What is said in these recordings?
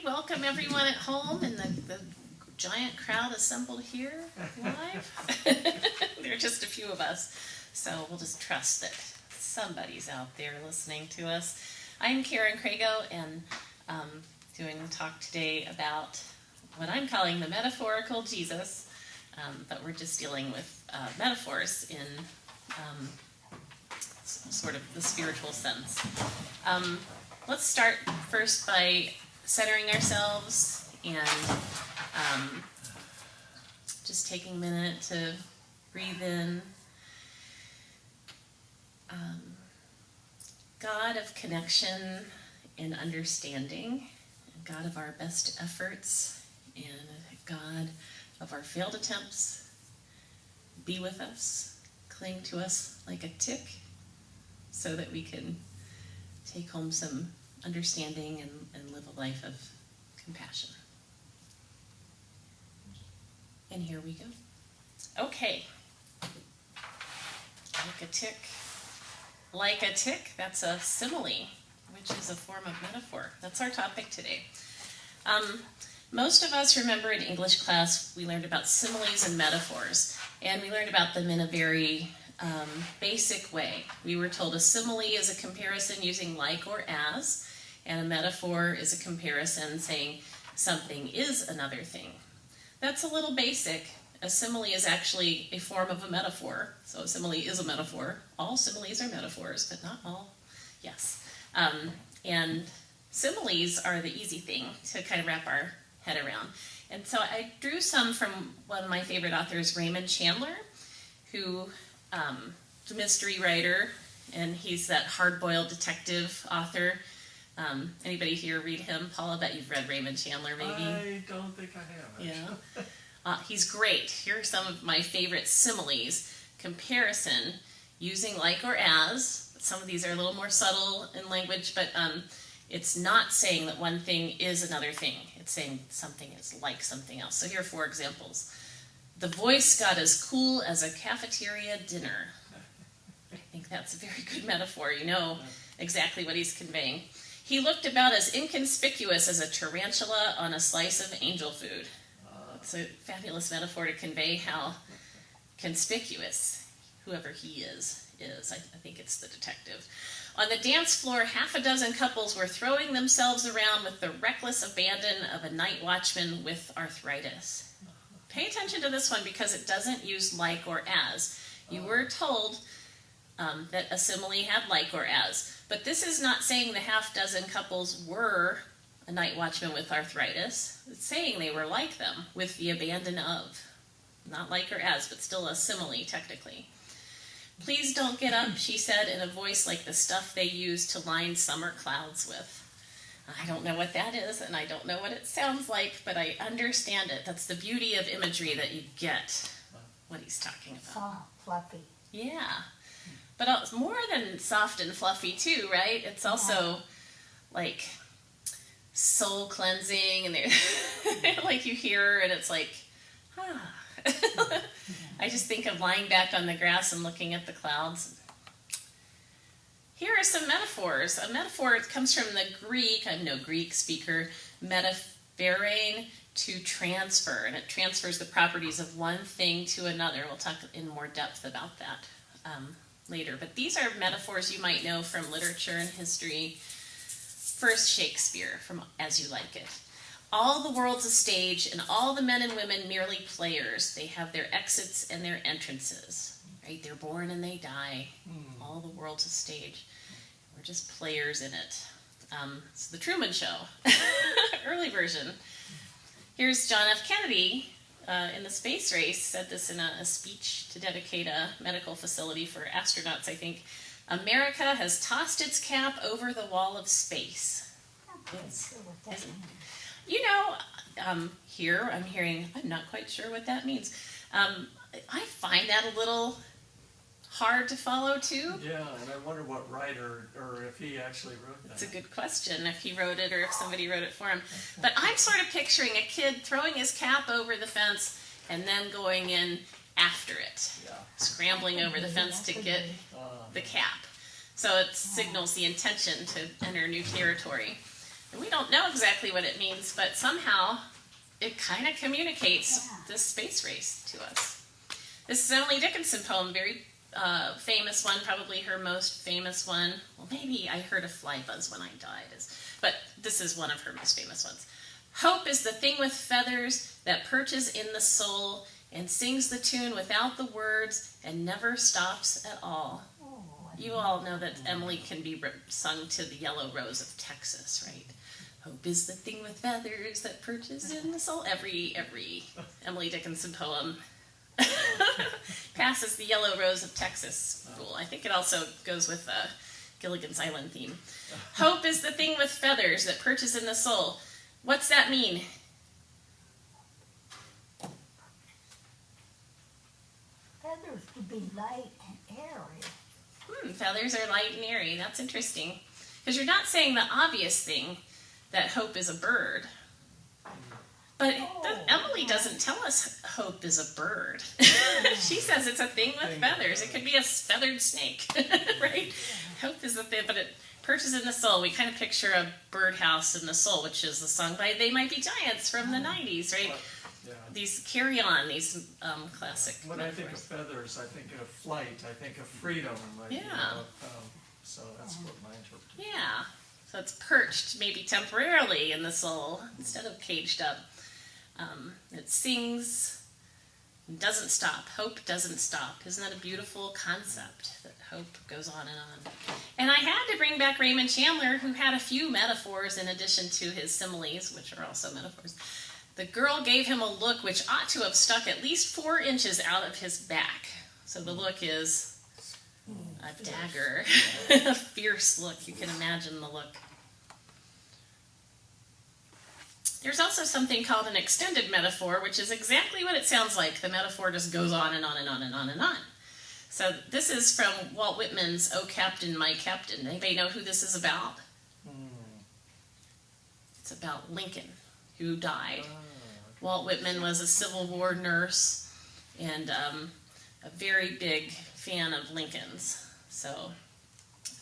welcome everyone at home and the giant crowd assembled here live. There are just a few of us, so we'll just trust that somebody's out there listening to us. I'm Karen Craigo, and doing a talk today about what I'm calling the metaphorical Jesus, but we're just dealing with metaphors in sort of the spiritual sense. Let's start first by centering ourselves and just taking a minute to breathe in. God of connection and understanding, God of our best efforts, and God of our failed attempts, be with us, cling to us like a tick, so that we can take home some understanding and live a life of compassion. And here we go. Okay. Like a tick. Like a tick, that's a simile, which is a form of metaphor. That's our topic today. Most of us remember in English class we learned about similes and metaphors, and we learned about them in a very basic way. We were told a simile is a comparison using like or as, and a metaphor is a comparison saying something is another thing. That's a little basic. A simile is actually a form of a metaphor. So a simile is a metaphor. All similes are metaphors, but not all. Yes. And similes are the easy thing to kind of wrap our head around. And so I drew some from one of my favorite authors, Raymond Chandler, who is a mystery writer, and he's that hard-boiled detective author. Anybody here read him? Paul, I bet you've read Raymond Chandler, maybe? I don't think I have, actually. Yeah. He's great. Here are some of my favorite similes. Comparison, using like or as. Some of these are a little more subtle in language, but it's not saying that one thing is another thing. It's saying something is like something else. So here are 4 examples. The voice got as cool as a cafeteria dinner. I think that's a very good metaphor. You know exactly what he's conveying. He looked about as inconspicuous as a tarantula on a slice of angel food. It's a fabulous metaphor to convey how conspicuous whoever he is. I think it's the detective. On the dance floor, half a dozen couples were throwing themselves around with the reckless abandon of a night watchman with arthritis. Pay attention to this one because it doesn't use like or as. You were told that a simile had like or as. But this is not saying the half dozen couples were a night watchman with arthritis. It's saying they were like them with the abandon of. Not like or as, but still a simile technically. Please don't get up, she said in a voice like the stuff they use to line summer clouds with. I don't know what that is, and I don't know what it sounds like, but I understand it. That's the beauty of imagery, that you get what he's talking about. Soft, fluffy. Yeah. But it's more than soft and fluffy too, right? It's also like soul cleansing, and like you hear and it's like, I just think of lying back on the grass and looking at the clouds. Here are some metaphors. A metaphor comes from the Greek, I'm no Greek speaker, metapherein, to transfer, and it transfers the properties of one thing to another. We'll talk in more depth about that later. But these are metaphors you might know from literature and history. First, Shakespeare, from As You Like It. All the world's a stage, and all the men and women merely players. They have their exits and their entrances. Right? They're born and they die. All the world's a stage. We're just players in it. It's the Truman Show, early version. Here's John F. Kennedy in the space race, said this in a speech to dedicate a medical facility for astronauts, I think. America has tossed its cap over the wall of space. You know, here I'm hearing, I'm not quite sure what that means. I find that a little hard to follow too. Yeah, and I wonder what writer, or if he actually wrote that. It's a good question, if he wrote it or if somebody wrote it for him. But I'm sort of picturing a kid throwing his cap over the fence and then going in after it, scrambling over the fence to get the cap. So it signals the intention to enter new territory. And we don't know exactly what it means, but somehow it kind of communicates this space race to us. This is an Emily Dickinson poem, very famous one, probably her most famous one. Well, maybe I Heard a Fly Buzz When I Died, but this is one of her most famous ones. Hope is the thing with feathers that perches in the soul and sings the tune without the words and never stops at all. You all know that Emily can be sung to the Yellow Rose of Texas, right? Hope is the thing with feathers that perches in the soul. Every Emily Dickinson poem passes the Yellow Rose of Texas rule. I think it also goes with Gilligan's Island theme. Hope is the thing with feathers that perches in the soul. What's that mean? Feathers could be light and airy. Feathers are light and airy. That's interesting. Because you're not saying the obvious thing, that hope is a bird. But Emily doesn't tell us hope is a bird. She says it's a thing with feathers. It could be a feathered snake, right? Hope is the thing, but it perches in the soul. We kind of picture a birdhouse in the soul, which is the song by They Might Be Giants from the 90s, right? Yeah. These Carry On, these classic When metaphors. I think of feathers, I think of flight, I think of freedom. So that's what my interpretation. Yeah. So it's perched, maybe temporarily, in the soul instead of caged up. It sings, doesn't stop. Hope doesn't stop. Isn't that a beautiful concept, that hope goes on and on? And I had to bring back Raymond Chandler, who had a few metaphors in addition to his similes, which are also metaphors. The girl gave him a look which ought to have stuck at least 4 inches out of his back. So the look is a dagger, a fierce look. You can imagine the look. There's also something called an extended metaphor, which is exactly what it sounds like. The metaphor just goes on and on and on and on and on. So this is from Walt Whitman's "O Captain, My Captain." Anybody know who this is about? It's about Lincoln, who died. Walt Whitman was a Civil War nurse and a very big fan of Lincoln's. So,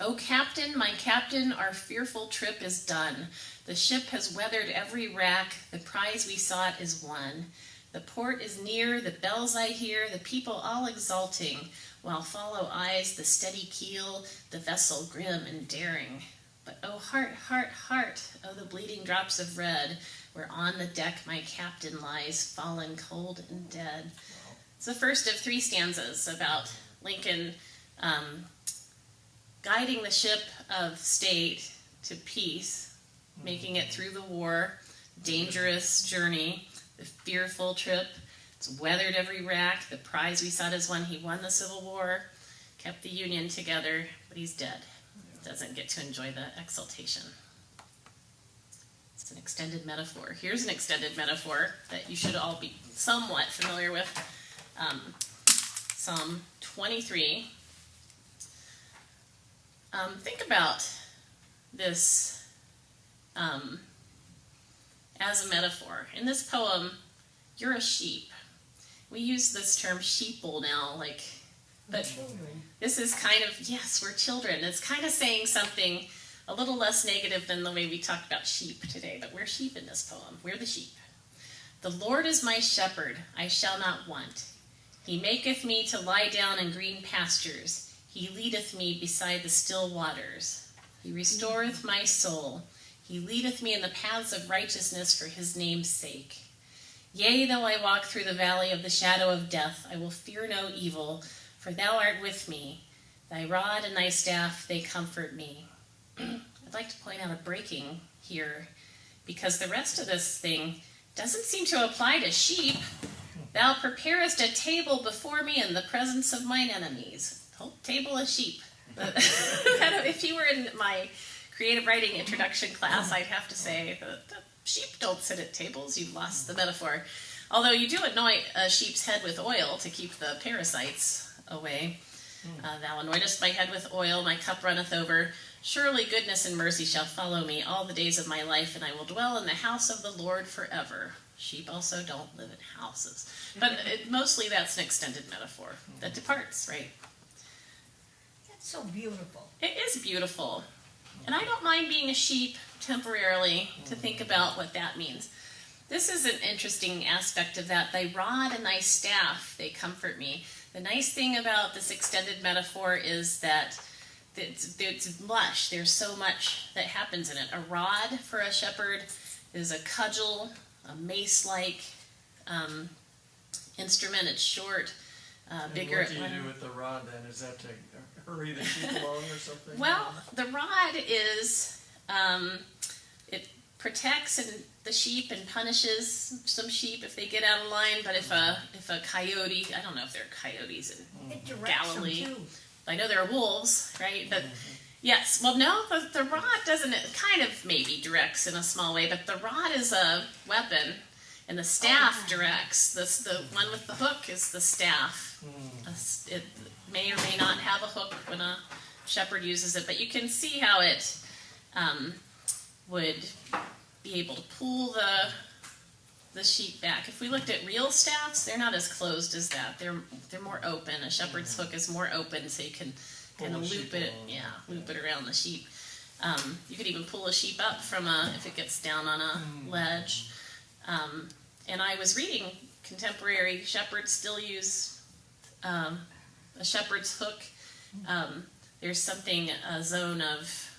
"O Captain, my captain, our fearful trip is done. The ship has weathered every rack, the prize we sought is won. The port is near, the bells I hear, the people all exulting, while follow eyes the steady keel, the vessel grim and daring. But oh heart, heart, heart, oh the bleeding drops of red, where on the deck my captain lies, fallen cold and dead." It's the first of 3 stanzas about Lincoln guiding the ship of state to peace, making it through the war, dangerous journey, the fearful trip. It's weathered every rack. The prize we sought is won. He won the Civil War, kept the Union together, but he's dead. Doesn't get to enjoy the exultation. It's an extended metaphor. Here's an extended metaphor that you should all be somewhat familiar with. Psalm 23. Think about this as a metaphor. In this poem, you're a sheep. We use this term sheeple now, but this is kind of, yes, we're children. It's kind of saying something a little less negative than the way we talked about sheep today, but we're sheep in this poem. We're the sheep. "The Lord is my shepherd, I shall not want. He maketh me to lie down in green pastures. He leadeth me beside the still waters. He restoreth my soul. He leadeth me in the paths of righteousness for his name's sake. Yea, though I walk through the valley of the shadow of death, I will fear no evil, for thou art with me. Thy rod and thy staff, they comfort me." I'd like to point out a breaking here, because the rest of this thing doesn't seem to apply to sheep. "Thou preparest a table before me in the presence of mine enemies." Oh, table of sheep. If you were in my creative writing introduction class, I'd have to say that the sheep don't sit at tables. You've lost the metaphor. Although you do anoint a sheep's head with oil to keep the parasites away. "Thou anointest my head with oil, my cup runneth over. Surely goodness and mercy shall follow me all the days of my life, and I will dwell in the house of the Lord forever." Sheep also don't live in houses. But mostly that's an extended metaphor that departs, right? That's so beautiful. It is beautiful. And I don't mind being a sheep temporarily to think about what that means. This is an interesting aspect of that. Thy rod and thy staff, they comfort me. The nice thing about this extended metaphor is that it's lush. There's so much that happens in it. A rod for a shepherd is a cudgel, a mace-like instrument. It's short, bigger. What do you do with the rod then? Is that to hurry the sheep along or something? Well, the rod is, it protects the sheep and punishes some sheep if they get out of line. But if a coyote, I don't know if there are coyotes in It directs them Galilee. too. I know there are wolves, right? But yes, well, no, the rod doesn't. It kind of maybe directs in a small way, but the rod is a weapon, and the staff directs. The one with the hook is the staff. It may or may not have a hook when a shepherd uses it, but you can see how it would be able to pull the sheep back. If we looked at real staffs, they're not as closed as that. They're more open. A shepherd's hook is more open, so you can kind of loop it, loop it around the sheep. You could even pull a sheep up from if it gets down on a ledge. And I was reading contemporary shepherds still use a shepherd's hook. There's something, a zone of,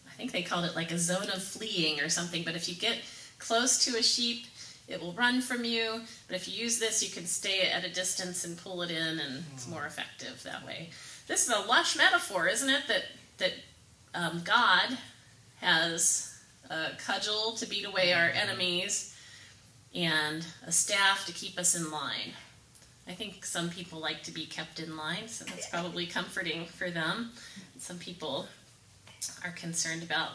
I think they called it like a zone of fleeing or something, but if you get close to a sheep, it will run from you, but if you use this, you can stay at a distance and pull it in, and it's more effective that way. This is a lush metaphor, isn't it? That God has a cudgel to beat away our enemies and a staff to keep us in line. I think some people like to be kept in line, so that's probably comforting for them. Some people are concerned about,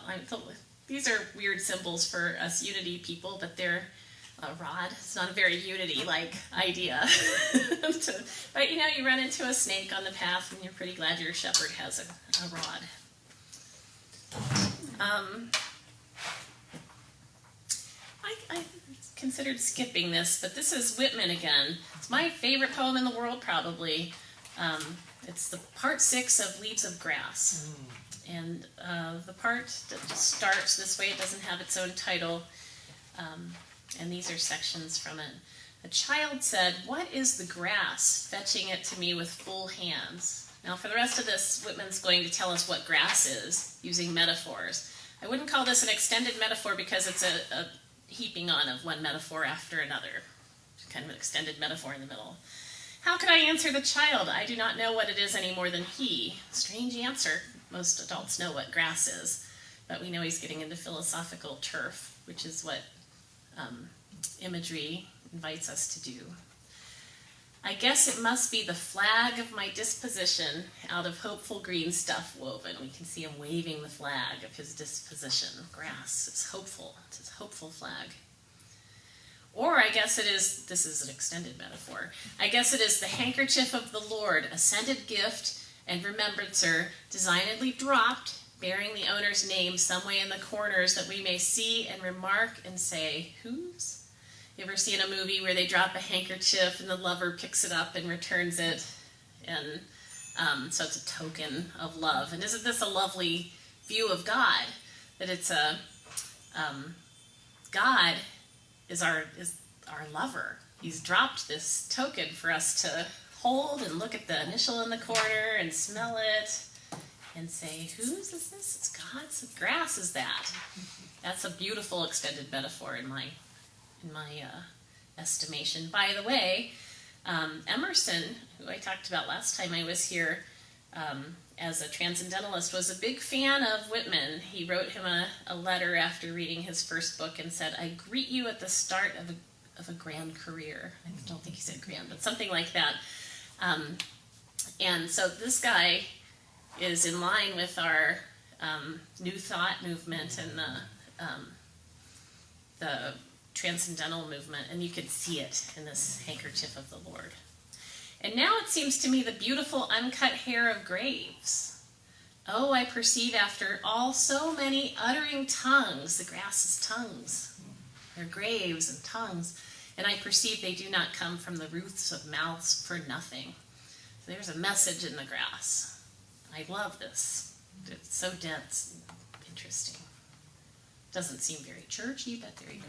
these are weird symbols for us Unity people, but they're a rod. It's not a very Unity-like idea. But you run into a snake on the path and you're pretty glad your shepherd has a rod. I considered skipping this, but this is Whitman again. It's my favorite poem in the world, probably. It's the part 6 of Leaves of Grass. And the part that just starts this way, it doesn't have its own title, and these are sections from it. A child said, "What is the grass, fetching it to me with full hands?" Now for the rest of this, Whitman's going to tell us what grass is, using metaphors. I wouldn't call this an extended metaphor because it's a heaping on of one metaphor after another. Kind of an extended metaphor in the middle. How could I answer the child? I do not know what it is any more than he. Strange answer. Most adults know what grass is, but we know he's getting into philosophical turf, which is what imagery invites us to do. I guess it must be the flag of my disposition out of hopeful green stuff woven. We can see him waving the flag of his disposition. Grass is hopeful. It's his hopeful flag. Or I guess it is, this is an extended metaphor, I guess it is the handkerchief of the Lord, a scented gift and remembrancer, designedly dropped, bearing the owner's name some way in the corners that we may see and remark and say, whose? You ever seen a movie where they drop a handkerchief and the lover picks it up and returns it? And so it's a token of love. And isn't this a lovely view of God? That it's a, God is our lover. He's dropped this token for us to hold and look at the initial in the corner and smell it and say, whose is this? It's God's. Grass is that. That's a beautiful extended metaphor in my estimation. By the way, Emerson, who I talked about last time I was here as a transcendentalist, was a big fan of Whitman. He wrote him a letter after reading his first book and said, I greet you at the start of a grand career. I don't think he said grand, but something like that. And so this guy is in line with our New Thought movement and the transcendental movement, and you can see it in this handkerchief of the Lord. And now it seems to me the beautiful uncut hair of graves. Oh, I perceive after all so many uttering tongues, the grass is tongues, they're graves and tongues, and I perceive they do not come from the roots of mouths for nothing. So there's a message in the grass. I love this. It's so dense. Interesting. Doesn't seem very churchy, but there you go.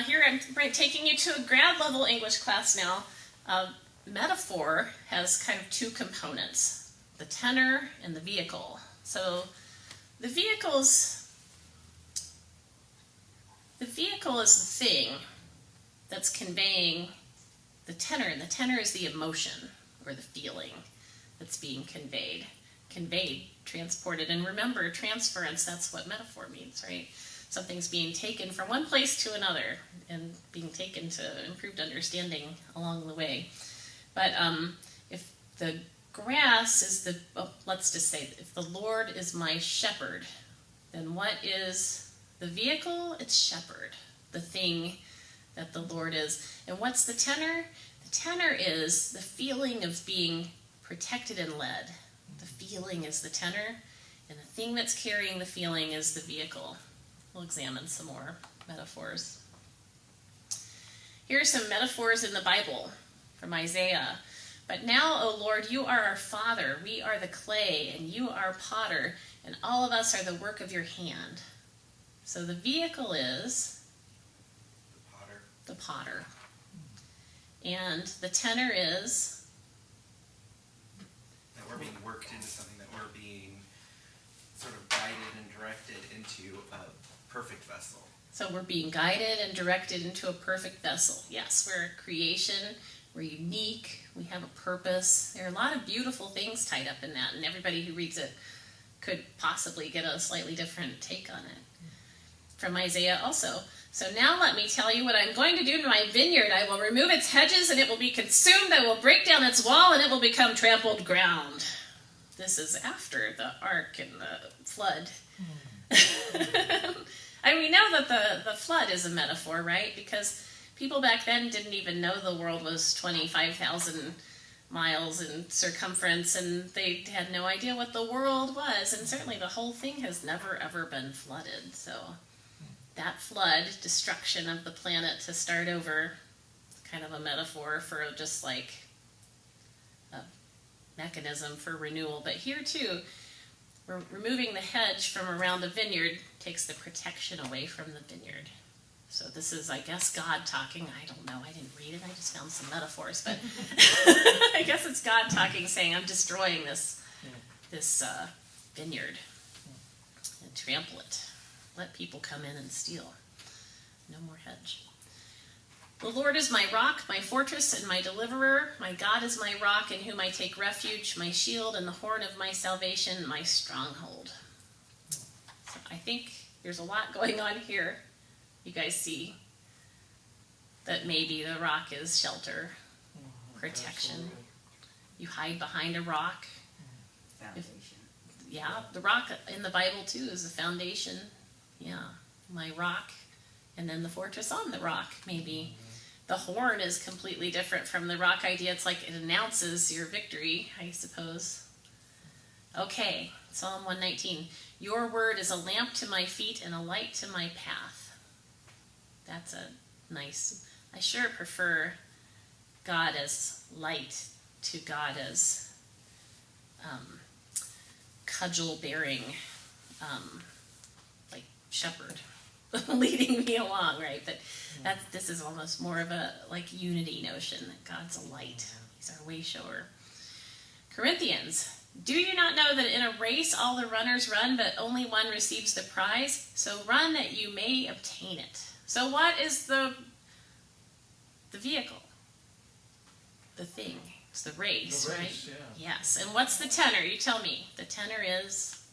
Here I'm taking you to a grad level English class now. Metaphor has kind of two components, the tenor and the vehicle. So the vehicle is the thing that's conveying the tenor, and the tenor is the emotion or the feeling that's being conveyed, transported. And remember, transference, that's what metaphor means, right? Something's being taken from one place to another and being taken to improved understanding along the way. But if the grass is let's just say, if the Lord is my shepherd, then what is the vehicle? It's shepherd, the thing that the Lord is. And what's the tenor? The tenor is the feeling of being protected and led. The feeling is the tenor, and the thing that's carrying the feeling is the vehicle. We'll examine some more metaphors. Here are some metaphors in the Bible from Isaiah. But now, O Lord, you are our Father. We are the clay, and you are potter, and all of us are the work of your hand. So the vehicle is the potter. And the tenor is that we're being worked into something, that we're being sort of guided and directed into a perfect vessel. So we're being guided and directed into a perfect vessel. Yes, we're a creation. We're unique. We have a purpose. There are a lot of beautiful things tied up in that, and everybody who reads it could possibly get a slightly different take on it. From Isaiah also. So now let me tell you what I'm going to do to my vineyard. I will remove its hedges, and it will be consumed. I will break down its wall, and it will become trampled ground. This is after the ark and the flood. And we know that the flood is a metaphor, right? Because people back then didn't even know the world was 25,000 miles in circumference, and they had no idea what the world was. And certainly the whole thing has never, ever been flooded. So that flood, destruction of the planet to start over, kind of a metaphor for just like a mechanism for renewal. But here too, we're removing the hedge from around the vineyard takes the protection away from the vineyard. So this is, I guess, God talking. I don't know. I didn't read it. I just found some metaphors. But I guess it's God talking, saying, I'm destroying this vineyard and trample it. Let people come in and steal. No more hedge. The Lord is my rock, my fortress, and my deliverer. My God is my rock in whom I take refuge, my shield and the horn of my salvation, my stronghold. So I think there's a lot going on here. You guys see that maybe the rock is shelter, protection. Absolutely. You hide behind a rock. Foundation. The rock in the Bible too is the foundation. Yeah, my rock, and then the fortress on the rock, maybe. The horn is completely different from the rock idea. It's like it announces your victory, I suppose. Okay, Psalm 119. Your word is a lamp to my feet and a light to my path. That's a nice, I sure prefer God as light to God as cudgel-bearing, like shepherd leading me along, right? But this is almost more of a like unity notion, that God's a light. He's our way shower. Corinthians, do you not know that in a race all the runners run, but only one receives the prize? So run that you may obtain it. So what is the vehicle? The thing. It's the race, right? Yeah. Yes. And what's the tenor? You tell me. The tenor is?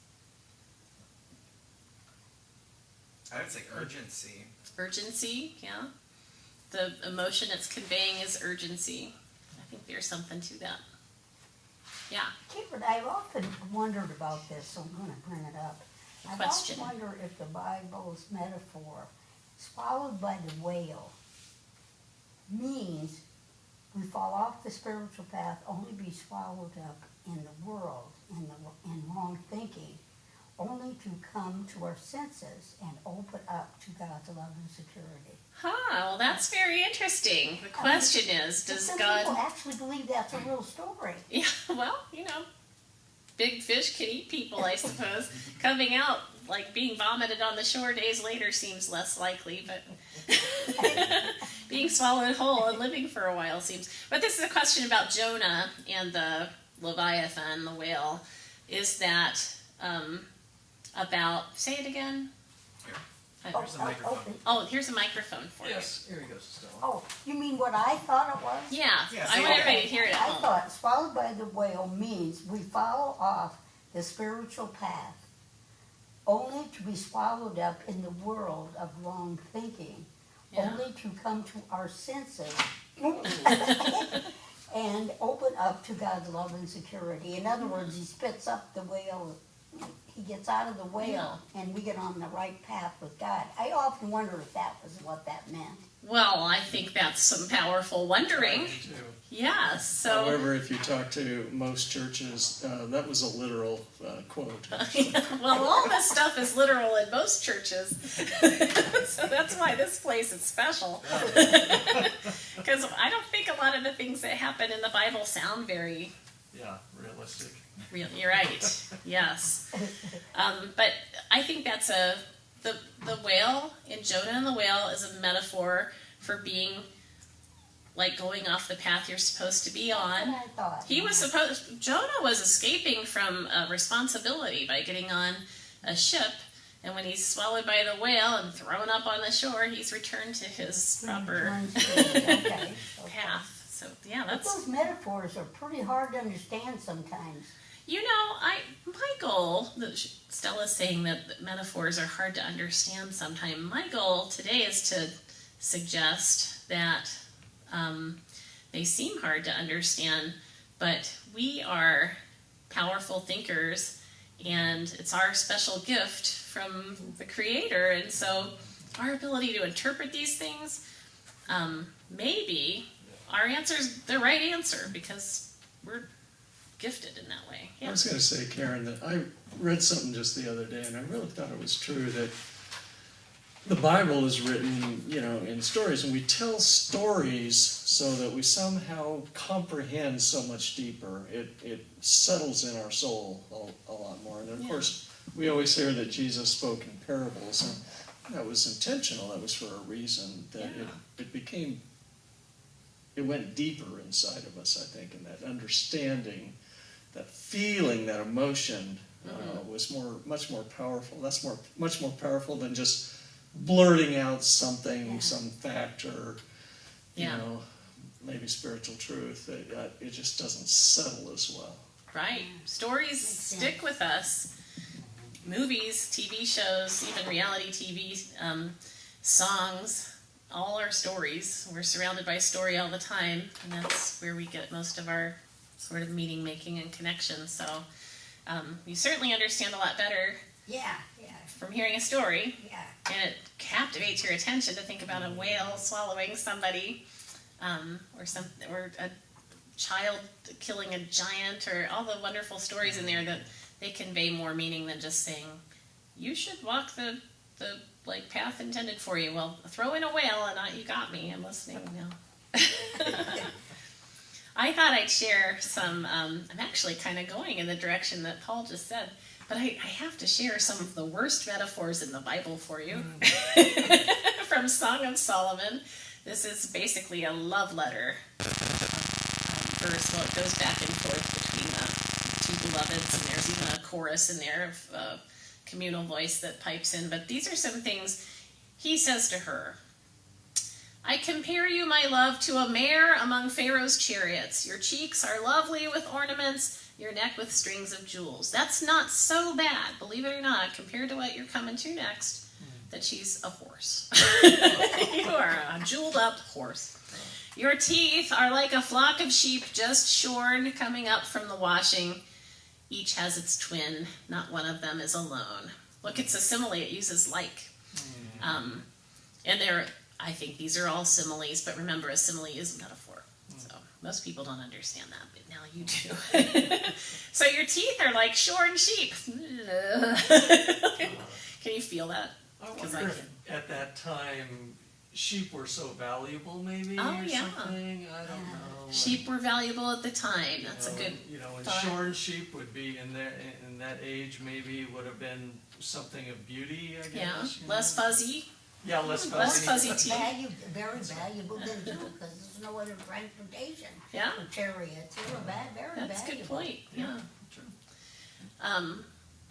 I would say urgency. Urgency, yeah. The emotion it's conveying is urgency. I think there's something to that. Yeah. Karen, I've often wondered about this, so I'm going to bring it up. I've Question. often wondered if the Bible's metaphor, swallowed by the whale, means we fall off the spiritual path, only be swallowed up in the world, in wrong thinking, only to come to our senses and open up to God's love and security. Well, that's very interesting. The question is, does Some God... people actually believe that's a real story. Yeah, well, big fish can eat people, I suppose. Coming out, like being vomited on the shore days later seems less likely, but being swallowed whole and living for a while seems. But this is a question about Jonah and the Leviathan, the whale. Is that about, say it again? Here, Oh, here's the microphone. Oh, here's a microphone for Yes, here he goes, Stella. Oh, you mean what I thought it was? you. Yeah, Yeah, I say want it. everybody to hear it at I home. thought swallowed by the whale means we follow off the spiritual path only to be swallowed up in the world of wrong thinking, Yeah. only to come to our senses and open up to God's love and security. In other words, he spits up the whale, he gets out of the whale, and we get on the right path with God. I often wonder if that was what that meant. Well, I think that's some powerful wondering. Me too. Yes, so However, if you talk to most churches, that was a literal quote. well, all this stuff is literal in most churches, so that's why this place is special. Because I don't think a lot of the things that happen in the Bible sound very Yeah, realistic. real. You're right. Yes, but I think that's the whale in Jonah and the whale is a metaphor for being like going off the path you're supposed to be That's on. what I thought. Jonah was escaping from responsibility by getting on a ship, and when he's swallowed by the whale and thrown up on the shore, he's returned to his proper Okay. path. So yeah, But that's, those metaphors are pretty hard to understand sometimes. my goal, Stella's saying that metaphors are hard to understand sometimes. My goal today is to suggest that they seem hard to understand, but we are powerful thinkers, and it's our special gift from the Creator, and so our ability to interpret these things, maybe our answer's the right answer because we're gifted in that way. I Yeah. was going to say, Karen, that I read something just the other day, and I really thought it was true that the Bible is written, in stories, and we tell stories so that we somehow comprehend so much deeper. It settles in our soul a lot more. And of course, we always hear that Jesus spoke in parables, and that was intentional. That was for a reason. That it went deeper inside of us, I think, and that understanding, that feeling, that emotion was much more powerful. That's much more powerful than just blurting out something, some fact, or maybe spiritual truth. It just doesn't settle as well. Right. Stories stick with us. Movies, TV shows, even reality TV, songs, all our stories. We're surrounded by story all the time, and that's where we get most of our sort of meaning making and connection. So you certainly understand a lot better from hearing a story, and it captivates your attention to think about a whale swallowing somebody, or a child killing a giant, or all the wonderful stories in there that they convey more meaning than just saying, you should walk the path intended for you. Well, throw in a whale and you got me. I'm listening now. I thought I'd share some, I'm actually kind of going in the direction that Paul just said, but I have to share some of the worst metaphors in the Bible for you. From Song of Solomon. This is basically a love letter verse. Well, it goes back and forth between the two beloveds, and there's even a chorus in there of communal voice that pipes in. But these are some things he says to her. I compare you, my love, to a mare among Pharaoh's chariots. Your cheeks are lovely with ornaments, your neck with strings of jewels. That's not so bad, believe it or not, compared to what you're coming to next, that she's a horse. You are a jeweled up horse. Your teeth are like a flock of sheep just shorn, coming up from the washing. Each has its twin, not one of them is alone. Look, it's a simile, it uses like. And I think these are all similes, but remember, a simile is a metaphor. So most people don't understand that, but now you do. So your teeth are like shorn sheep. Can you feel that? I wonder if at that time sheep were so valuable, maybe, Oh, or yeah. something. I don't know. Sheep were valuable at the time. That's a good You know, and thought. shorn sheep would be in that age, maybe would have been something of beauty, I guess. Yeah, you less know? fuzzy. Yeah, less fuzzy. Less fuzzy teeth. Very valuable then too, because there's no other transportation Yeah, for chariots. They were very that's a valuable. good point. Yeah. True.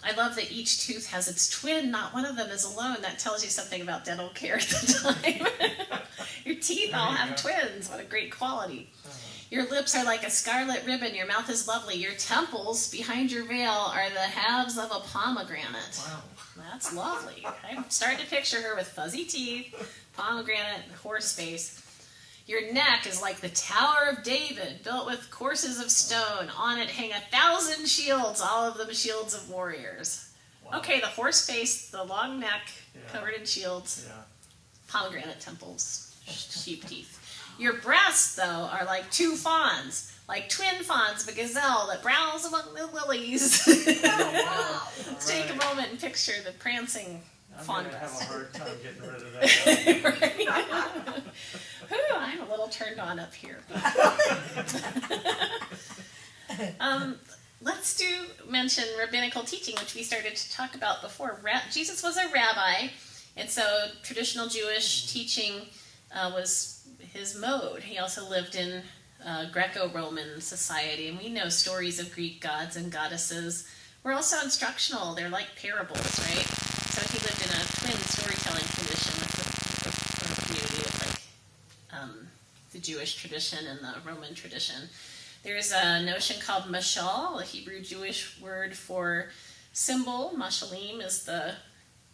I love that each tooth has its twin. Not one of them is alone. That tells you something about dental care at the time. Your teeth all have twins. What a great quality. Your lips are like a scarlet ribbon. Your mouth is lovely. Your temples behind your veil are the halves of a pomegranate. Wow. That's lovely. I'm starting to picture her with fuzzy teeth, pomegranate, horse face. Your neck is like the Tower of David, built with courses of stone. On it hang 1,000 shields, all of them shields of warriors. Wow. Okay, the horse face, the long neck, Yeah. covered in shields, Yeah. pomegranate temples, sheep teeth. Your breasts, though, are like two fawns, like twin fawns of a gazelle that browse among the lilies. Wow. Let's take a moment and picture the prancing I'm fawn gonna have breast. a hard time getting rid of that. Whew, I'm a little turned on up here. Let's mention rabbinical teaching, which we started to talk about before. Jesus was a rabbi, and so traditional Jewish teaching was his mode. He also lived in Greco-Roman society, and we know stories of Greek gods and goddesses were also instructional. They're like parables, right? So he lived in a twin storytelling tradition with the community of the Jewish tradition and the Roman tradition. There's a notion called mashal, a Hebrew Jewish word for symbol. Mashalim is the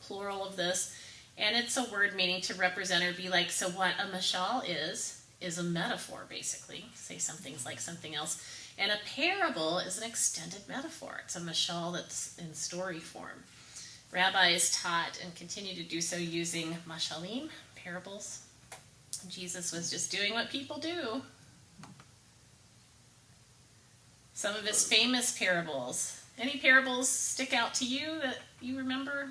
plural of this, and it's a word meaning to represent or be like. So what a mashal is a metaphor, basically. Say something's like something else. And a parable is an extended metaphor. It's a mashal that's in story form. Rabbis taught and continue to do so using mashalim, parables. Jesus was just doing what people do. Some of his famous parables. Any parables stick out to you that you remember?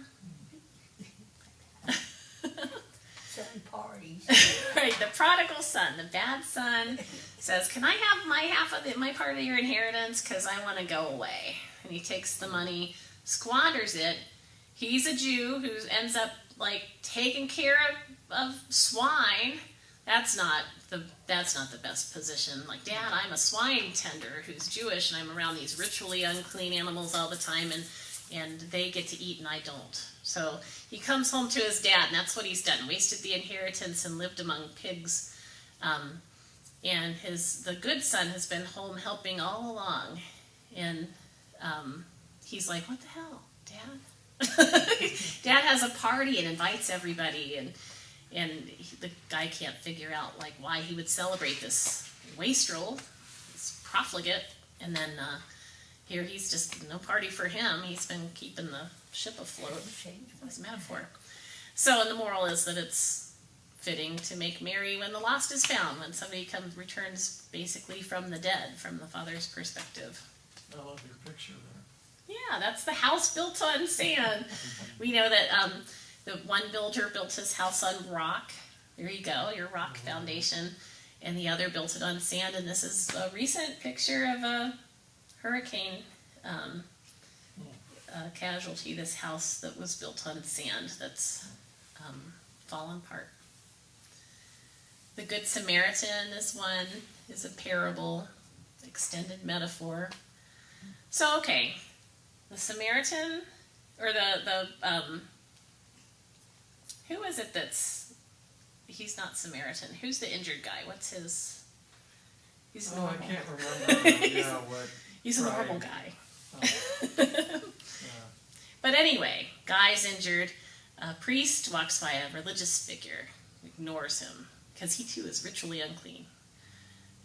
Son parties. Right, the prodigal son, the bad son, says, "Can I have my part of your inheritance? Because I want to go away." And he takes the money, squanders it. He's a Jew who ends up like taking care of swine. That's not the best position. Like, Dad, I'm a swine tender who's Jewish, and I'm around these ritually unclean animals all the time, and they get to eat and I don't. So he comes home to his dad, and that's what he's done. Wasted the inheritance and lived among pigs. And the good son has been home helping all along. And he's like, "What the hell, Dad?" Dad has a party and invites everybody, and the guy can't figure out like why he would celebrate this wastrel, this profligate, and then here he's just no party for him. He's been keeping the ship afloat. That's a metaphor. So, and the moral is that it's fitting to make merry when the lost is found, when somebody returns basically from the dead, from the Father's perspective. I love your picture there. Yeah, that's the house built on sand. We know that the one builder built his house on rock. There you go, your rock foundation. And the other built it on sand. And this is a recent picture of a hurricane casualty, this house that was built on sand that's fallen apart. The Good Samaritan is a parable, extended metaphor. So, okay, the Samaritan, or the who is it he's not Samaritan. Who's the injured guy? What's his, he's normal. I can't remember. Yeah, what? He's a Right. normal guy. Yeah. But anyway, guy's injured. A priest walks by a religious figure, ignores him, because he too is ritually unclean.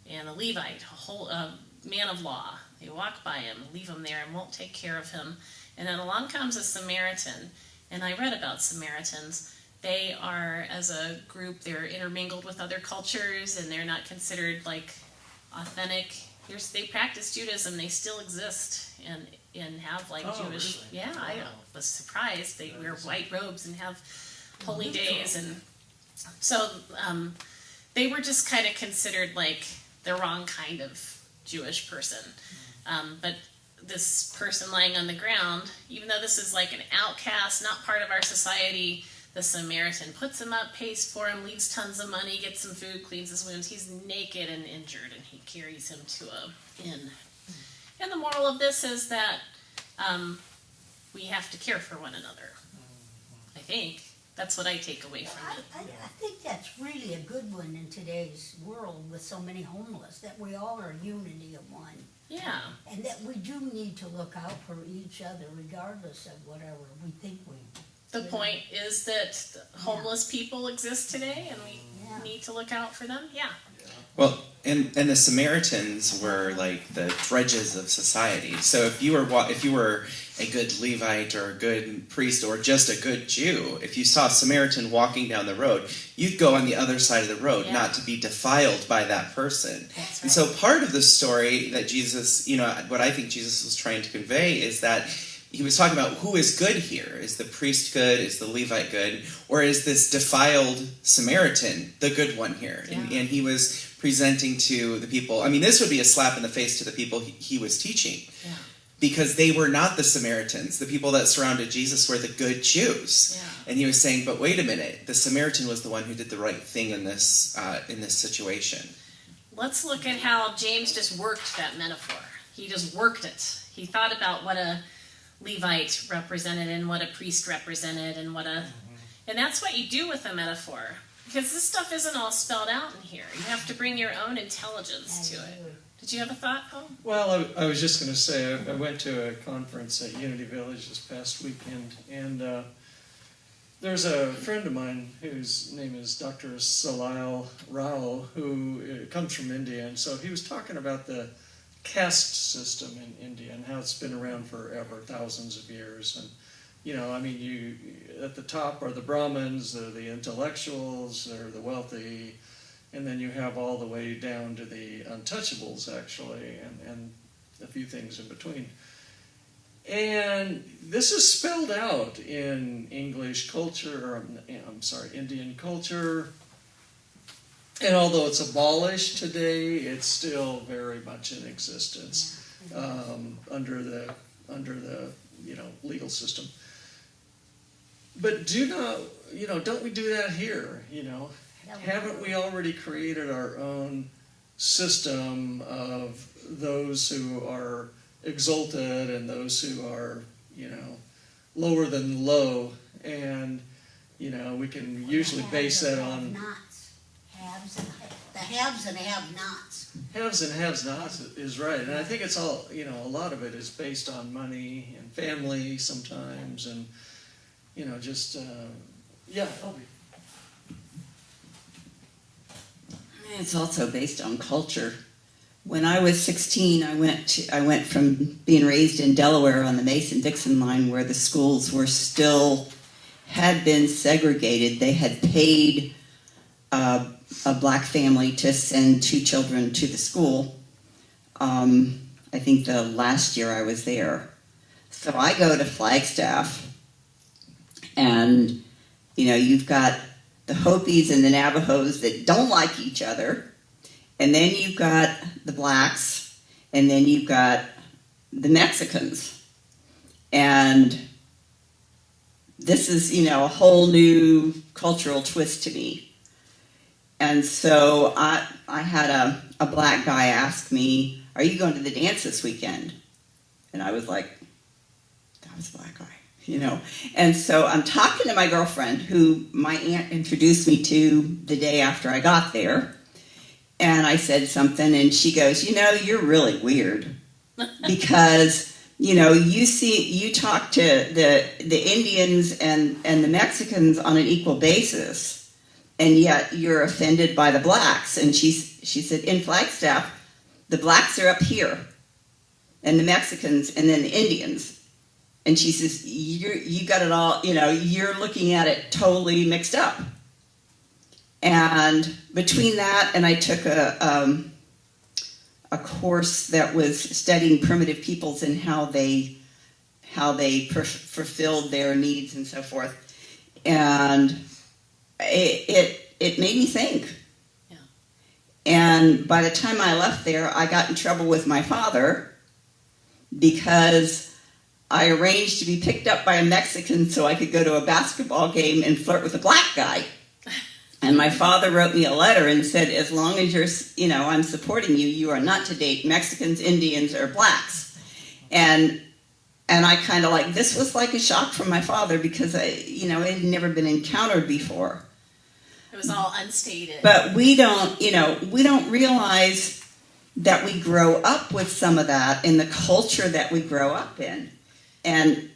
And a Levite, a man of law, they walk by him, leave him there, and won't take care of him. And then along comes a Samaritan. And I read about Samaritans. They are, as a group, they're intermingled with other cultures, and they're not considered like authentic. They practice Judaism. They still exist and have like Jewish. Really? Yeah, I Wow. was surprised. They wear white robes and have holy days, and so they were just kind of considered like the wrong kind of Jewish person. But this person lying on the ground, even though this is like an outcast, not part of our society, the Samaritan puts him up, pays for him, leaves tons of money, gets some food, cleans his wounds. He's naked and injured, and he carries him to an inn. And the moral of this is that we have to care for one another. I think that's what I take away from it. I think that's really a good one in today's world with so many homeless, that we all are unity of one. Yeah. And that we do need to look out for each other regardless of whatever we think we The point is that homeless people exist today, and we need to look out for them. Yeah. Well, and the Samaritans were like the drudges of society. So if you were a good Levite or a good priest or just a good Jew, if you saw a Samaritan walking down the road, you'd go on the other side of the road, not to be defiled by that person. That's right. And so part of the story that Jesus, what I think Jesus was trying to convey is that he was talking about who is good here. Is the priest good? Is the Levite good? Or is this defiled Samaritan the good one here? Yeah. And he was presenting to the people. I mean, this would be a slap in the face to the people he was teaching. Yeah. Because they were not the Samaritans. The people that surrounded Jesus were the good Jews. Yeah. And he was saying, but wait a minute, the Samaritan was the one who did the right thing in this situation. Let's look at how James just worked that metaphor. He just worked it. He thought about what a Levite represented and what a priest represented and and that's what you do with a metaphor. Because this stuff isn't all spelled out in here. You have to bring your own intelligence to it. Did you have a thought, Paul? Well, I was just going to say, I went to a conference at Unity Village this past weekend, and there's a friend of mine whose name is Dr. Simile Rao, who comes from India, and so he was talking about the caste system in India and how it's been around forever, thousands of years. And you at the top are the Brahmins, they're the intellectuals, they're the wealthy, and then you have all the way down to the untouchables, actually, and a few things in between. And this is spelled out in English culture, Indian culture. And although it's abolished today, it's still very much in existence under the legal system. But don't we do that here? Haven't we already created our own system of those who are exalted and those who are, lower than low? And, we can usually base that on the haves and have-nots. Haves and have-nots is right. And I think it's all, a lot of it is based on money and family sometimes and, It's also based on culture. When I was 16, I went from being raised in Delaware on the Mason-Dixon line, where the schools had been segregated. They had paid a black family to send 2 children to the school. I think the last year I was there. So I go to Flagstaff, and you've got the Hopis and the Navajos that don't like each other, and then you've got the blacks, and then you've got the Mexicans. And this is, a whole new cultural twist to me. And so I had a black guy ask me, "Are you going to the dance this weekend?" And I was like, that was a black guy. And so I'm talking to my girlfriend, who my aunt introduced me to the day after I got there. And I said something, and she goes, "You're really weird." Because, you talk to the Indians and the Mexicans on an equal basis, and yet you're offended by the blacks. And she said, in Flagstaff, the blacks are up here, and the Mexicans, and then the Indians. And she says, you got it all, you're looking at it totally mixed up. And between that, and I took a course that was studying primitive peoples and how they fulfilled their needs and so forth. And it made me think. Yeah. And by the time I left there, I got in trouble with my father because I arranged to be picked up by a Mexican so I could go to a basketball game and flirt with a black guy. And my father wrote me a letter and said, as long as I'm supporting you, you are not to date Mexicans, Indians, or blacks. And I kind of this was like a shock from my father because it had never been encountered before. It was all unstated. But we don't realize that we grow up with some of that in the culture that we grow up in. And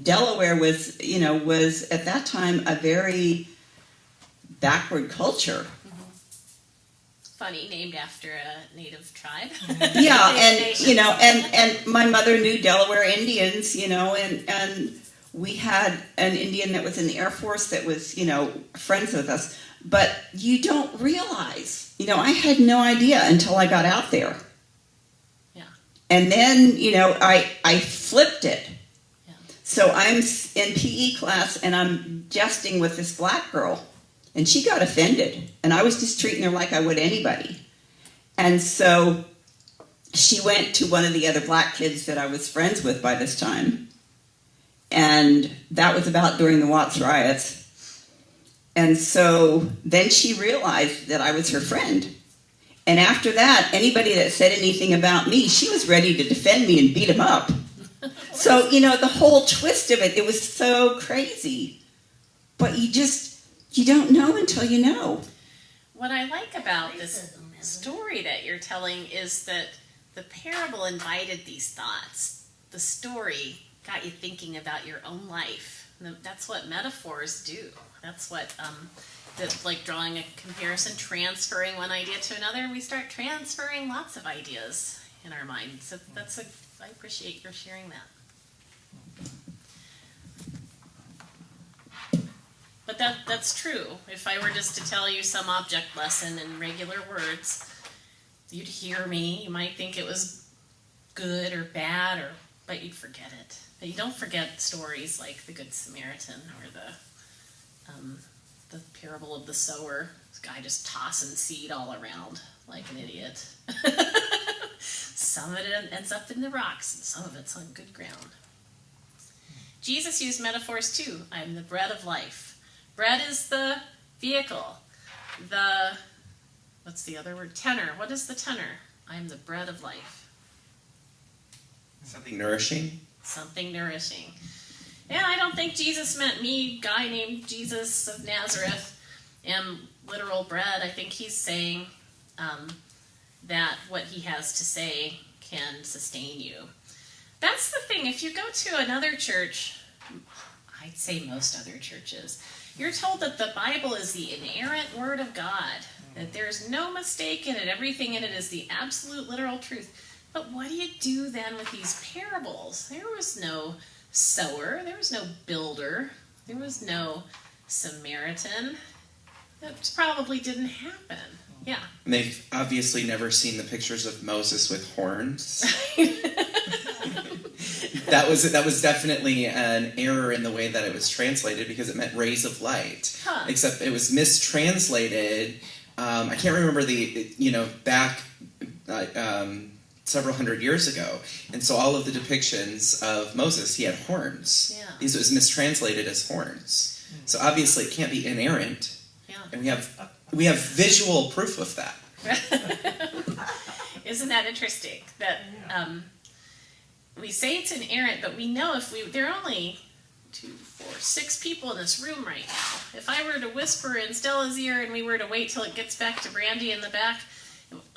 Delaware was at that time a very backward culture. Funny, named after a native tribe. Yeah, and my mother knew Delaware Indians, and we had an Indian that was in the Air Force that was, friends with us. But you don't realize, I had no idea until I got out there. Yeah. And then, I flipped it. Yeah. So I'm in PE class and I'm jesting with this black girl. And she got offended. And I was just treating her like I would anybody. And so she went to one of the other black kids that I was friends with by this time. And that was about during the Watts riots. And so then she realized that I was her friend. And after that, anybody that said anything about me, she was ready to defend me and beat him up. So, the whole twist of it was so crazy. But you don't know until you know. What I like about this story that you're telling is that the parable invited these thoughts. The story got you thinking about your own life. That's what metaphors do. That's what, like drawing a comparison, transferring one idea to another. We start transferring lots of ideas in our mind. So I appreciate your sharing that. But that's true. If I were just to tell you some object lesson in regular words, you'd hear me. You might think it was good or bad, but you'd forget it. But you don't forget stories like the Good Samaritan or the parable of the sower. This guy just tossing seed all around like an idiot. Some of it ends up in the rocks, and some of it's on good ground. Jesus used metaphors too. I'm the bread of life. Bread is the vehicle. What's the other word? Tenor. What is the tenor? I am the bread of life. Something nourishing? Something nourishing. And I don't think Jesus meant me, guy named Jesus of Nazareth, am literal bread. I think he's saying that what he has to say can sustain you. That's the thing. If you go to another church, I'd say most other churches, you're told that the Bible is the inerrant word of God, that there's no mistake in it. Everything in it is the absolute literal truth. But what do you do then with these parables? There was no sower. There was no builder. There was no Samaritan. That probably didn't happen. Yeah. And they've obviously never seen the pictures of Moses with horns. That was definitely an error in the way that it was translated because it meant rays of light. Huh. Except it was mistranslated. I can't remember back several hundred years ago. And so all of the depictions of Moses, he had horns. Yeah. It was mistranslated as horns. So obviously it can't be inerrant. Yeah. And we have visual proof of that. Isn't that interesting? That we say it's inerrant, but we know there are only 2, 4, 6 people in this room right now. If I were to whisper in Stella's ear and we were to wait till it gets back to Brandy in the back,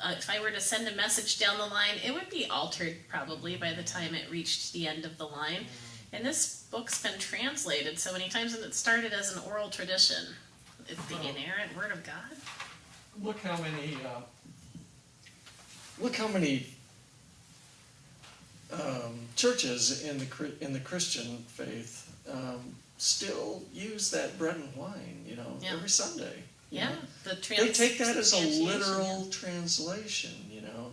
if I were to send a message down the line, it would be altered probably by the time it reached the end of the line. And this book's been translated so many times, and it started as an oral tradition. It's the inerrant word of God. Look how many churches in the Christian faith still use that bread and wine, Yeah. every Sunday. Yeah, They take that as a literal translation,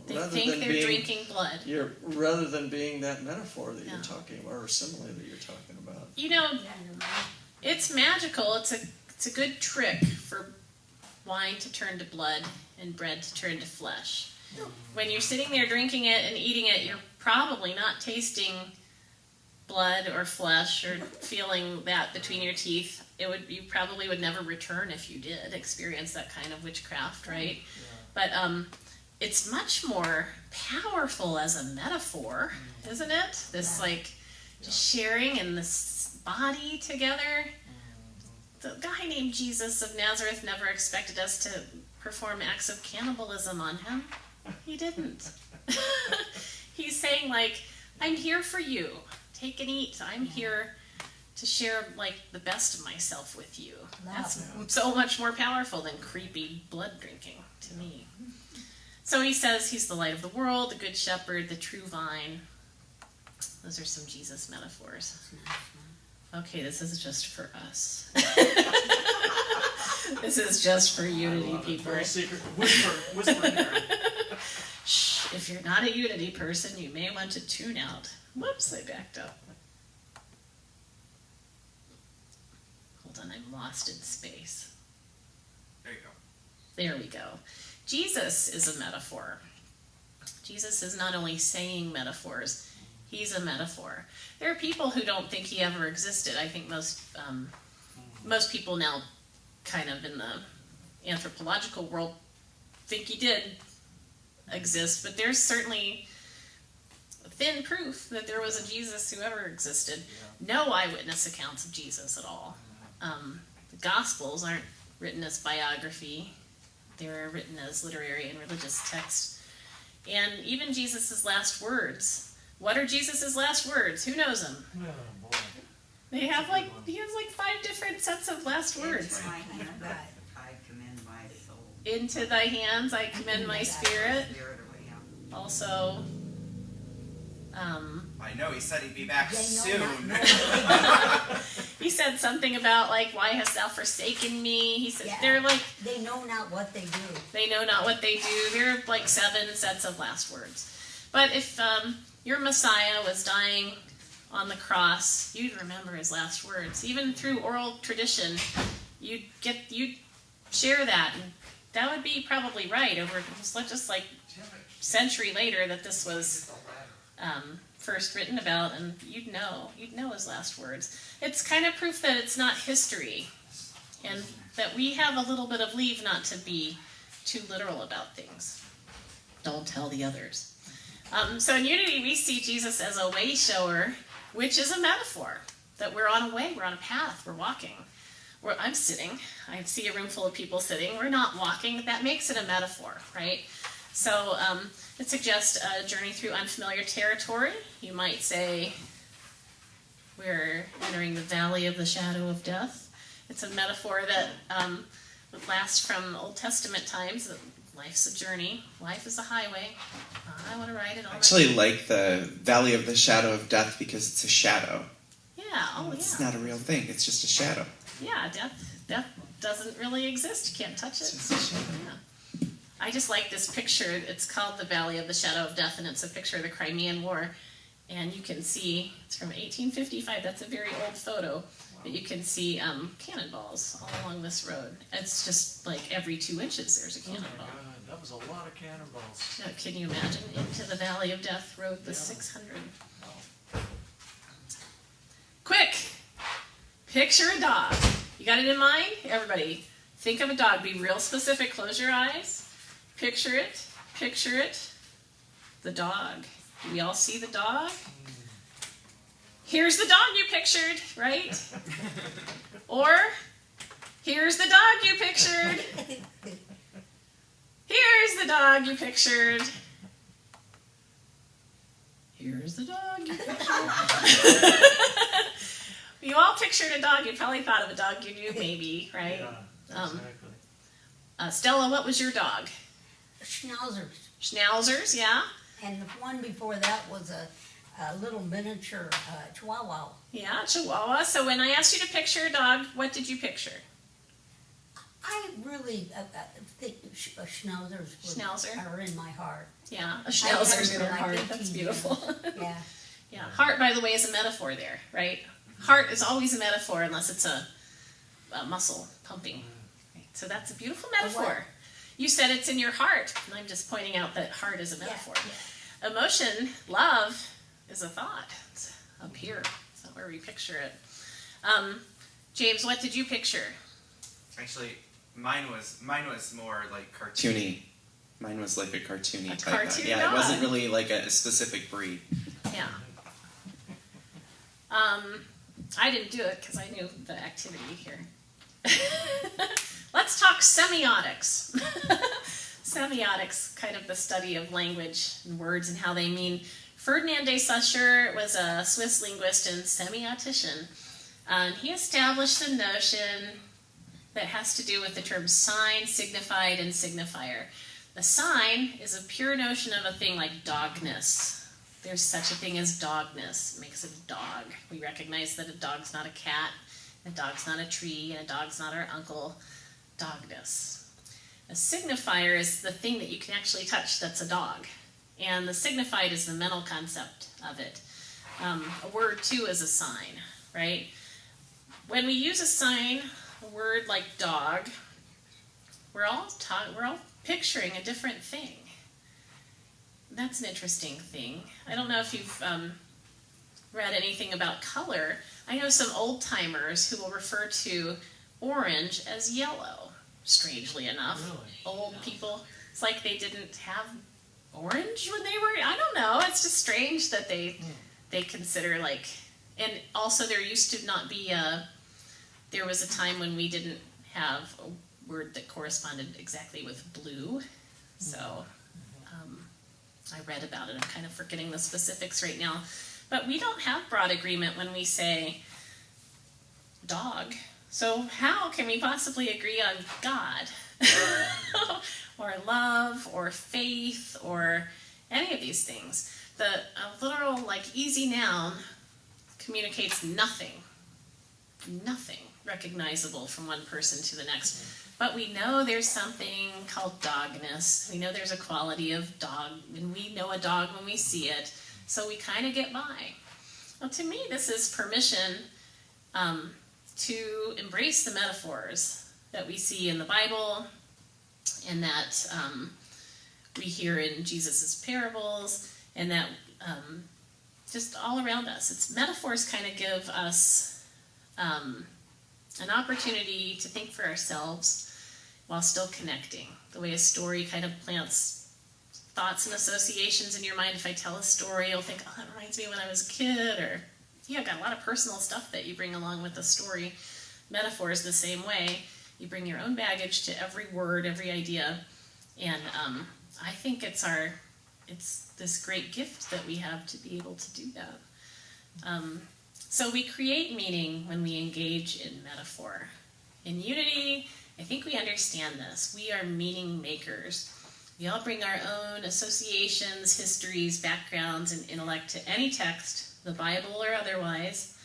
They rather think than they're being drinking blood. rather than being that metaphor that Yeah. you're talking about, or simile that you're talking about. It's magical. It's a good trick for wine to turn to blood and bread to turn to flesh. When you're sitting there drinking it and eating it, you're probably not tasting blood or flesh or feeling that between your teeth. You probably would never return if you did experience that kind of witchcraft, right? But it's much more powerful as a metaphor, isn't it? This just sharing and this body together. The guy named Jesus of Nazareth never expected us to perform acts of cannibalism on him. He didn't. He's saying I'm here for you. Take and eat. I'm here to share the best of myself with you. That's so much more powerful than creepy blood drinking to me. So he says he's the light of the world, the good shepherd, the true vine. Those are some Jesus metaphors. Okay, this is just for us. This is just for Unity people. Very secret. Whisper here. Shh, if you're not a Unity person, you may want to tune out. Whoops, I backed up. Hold on, I'm lost in space. There you go. There we go. Jesus is a metaphor. Jesus is not only saying metaphors, he's a metaphor. There are people who don't think he ever existed. I think most people now, kind of in the anthropological world, think he did exist, but there's certainly thin proof that there was a Jesus who ever existed. No eyewitness accounts of Jesus at all. The Gospels aren't written as biography. They're written as literary and religious texts. And even Jesus' last words. What are Jesus' last words? Who knows them? Oh, boy. He has 5 different sets of last words. Into my hand I commend my soul. Into thy hands I commend my spirit. Spirit away, yeah. Also, I know he said he'd be back soon. he said something about why hast thou forsaken me? He said they're They know not what they do. they know not what they do. There are 7 sets of last words. But if your Messiah was dying on the cross, you'd remember his last words. Even through oral tradition, you'd share that, and that would be probably right over just century later that this was first written about, and you'd know his last words. It's kind of proof that it's not history, and that we have a little bit of leave not to be too literal about things. Don't tell the others. So in Unity, we see Jesus as a way shower, which is a metaphor, that we're on a way, we're on a path, we're walking. I'm sitting, I see a room full of people sitting, we're not walking, that makes it a metaphor, right? So it suggests a journey through unfamiliar territory. You might say we're entering the valley of the shadow of death. It's a metaphor that lasts from Old Testament times. Life's a journey. Life is a highway. I want to ride it all. I actually like the valley of the shadow of death because it's a shadow. Yeah. Oh, yeah. It's not a real thing. It's just a shadow. Yeah. Death doesn't really exist. You can't touch it. It's just a shadow. Yeah. I just like this picture. It's called the Valley of the Shadow of Death, and it's a picture of the Crimean War. And you can see, it's from 1855. That's a very old photo. But you can see cannonballs all along this road. It's just every 2 inches there's a cannonball. Oh my God, that was a lot of cannonballs. Can you imagine? Into the Valley of Death rode the 600. Quick! Picture a dog. You got it in mind? Everybody, think of a dog. Be real specific. Close your eyes. Picture it. Picture it. The dog. Do we all see the dog? Here's the dog you pictured, right? Or, here's the dog you pictured. Here's the dog you pictured. Here's the dog you pictured. You all pictured a dog. You probably thought of a dog you knew, maybe, right? Yeah, exactly. Stella, what was your dog? Schnauzers. Schnauzers, yeah? And the one before that was a little miniature Chihuahua. Yeah, Chihuahua. So when I asked you to picture a dog, what did you picture? I really think Schnauzers Schnauzer? are in my heart. Yeah, a Schnauzer's in her like heart. 18 That's beautiful. Yeah. Yeah, heart, by the way, is a metaphor there, right? Heart is always a metaphor unless it's a muscle pumping. Right? So that's a beautiful metaphor. what? You said it's in your heart, and I'm just pointing out that heart is a metaphor. Emotion, love, is a thought. It's up here. It's not where we picture it. James, what did you picture? Actually, mine was more like cartoony. Cartoony. Mine was like a cartoony A type. cartoon Yeah, dog. it wasn't really like a specific breed. Yeah. I didn't do it because I knew the activity here. Let's talk semiotics. Semiotics, kind of the study of language and words and how they mean. Ferdinand de Saussure was a Swiss linguist and semiotician. He established a notion that has to do with the terms sign, signified, and signifier. The sign is a pure notion of a thing like dogness. There's such a thing as dogness. It makes it a dog. We recognize that a dog's not a cat, a dog's not a tree, and a dog's not our uncle. Dogness. A signifier is the thing that you can actually touch that's a dog. And the signified is the mental concept of it. A word, too, is a sign, right? When we use a sign, a word like dog, we're all picturing a different thing. That's an interesting thing. I don't know if you've read anything about color. I know some old-timers who will refer to orange as yellow, strangely enough. Really? Old people, it's like they didn't have orange when they were, I don't know, it's just strange that they consider like, and also there used to not be there was a time when we didn't have a word that corresponded exactly with blue, so I read about it. I'm kind of forgetting the specifics right now. But we don't have broad agreement when we say dog. So how can we possibly agree on God? Or love, or faith, or any of these things? A literal, like, easy noun communicates nothing recognizable from one person to the next. But we know there's something called dogness. We know there's a quality of dog, and we know a dog when we see it. So we kind of get by. Well, to me, this is permission to embrace the metaphors that we see in the Bible and that we hear in Jesus' parables, and that just all around us. It's metaphors kind of give us an opportunity to think for ourselves while still connecting. The way a story kind of plants thoughts and associations in your mind. If I tell a story, you'll think, oh, that reminds me of when I was a kid, or I've got a lot of personal stuff that you bring along with the story. Metaphors the same way. You bring your own baggage to every word, every idea, and I think it's this great gift that we have to be able to do that. So we create meaning when we engage in metaphor. In Unity, I think we understand this. We are meaning makers. We all bring our own associations, histories, backgrounds, and intellect to any text, the Bible or otherwise.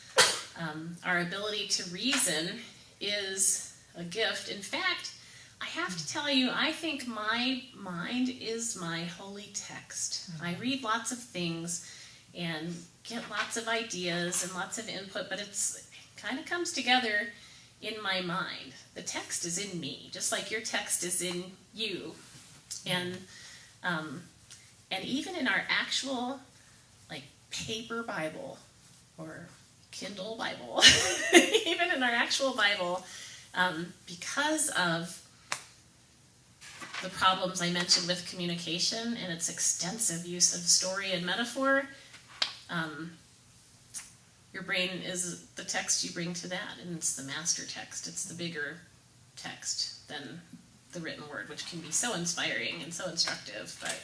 Our ability to reason is a gift. In fact, I have to tell you, I think my mind is my holy text. I read lots of things and get lots of ideas and lots of input, but it kind of comes together in my mind. The text is in me, just like your text is in you. And even in our actual, like, paper Bible or Kindle Bible, even in our actual Bible, because of the problems I mentioned with communication and its extensive use of story and metaphor, your brain is the text you bring to that, and it's the master text. It's the bigger text than the written word, which can be so inspiring and so instructive, but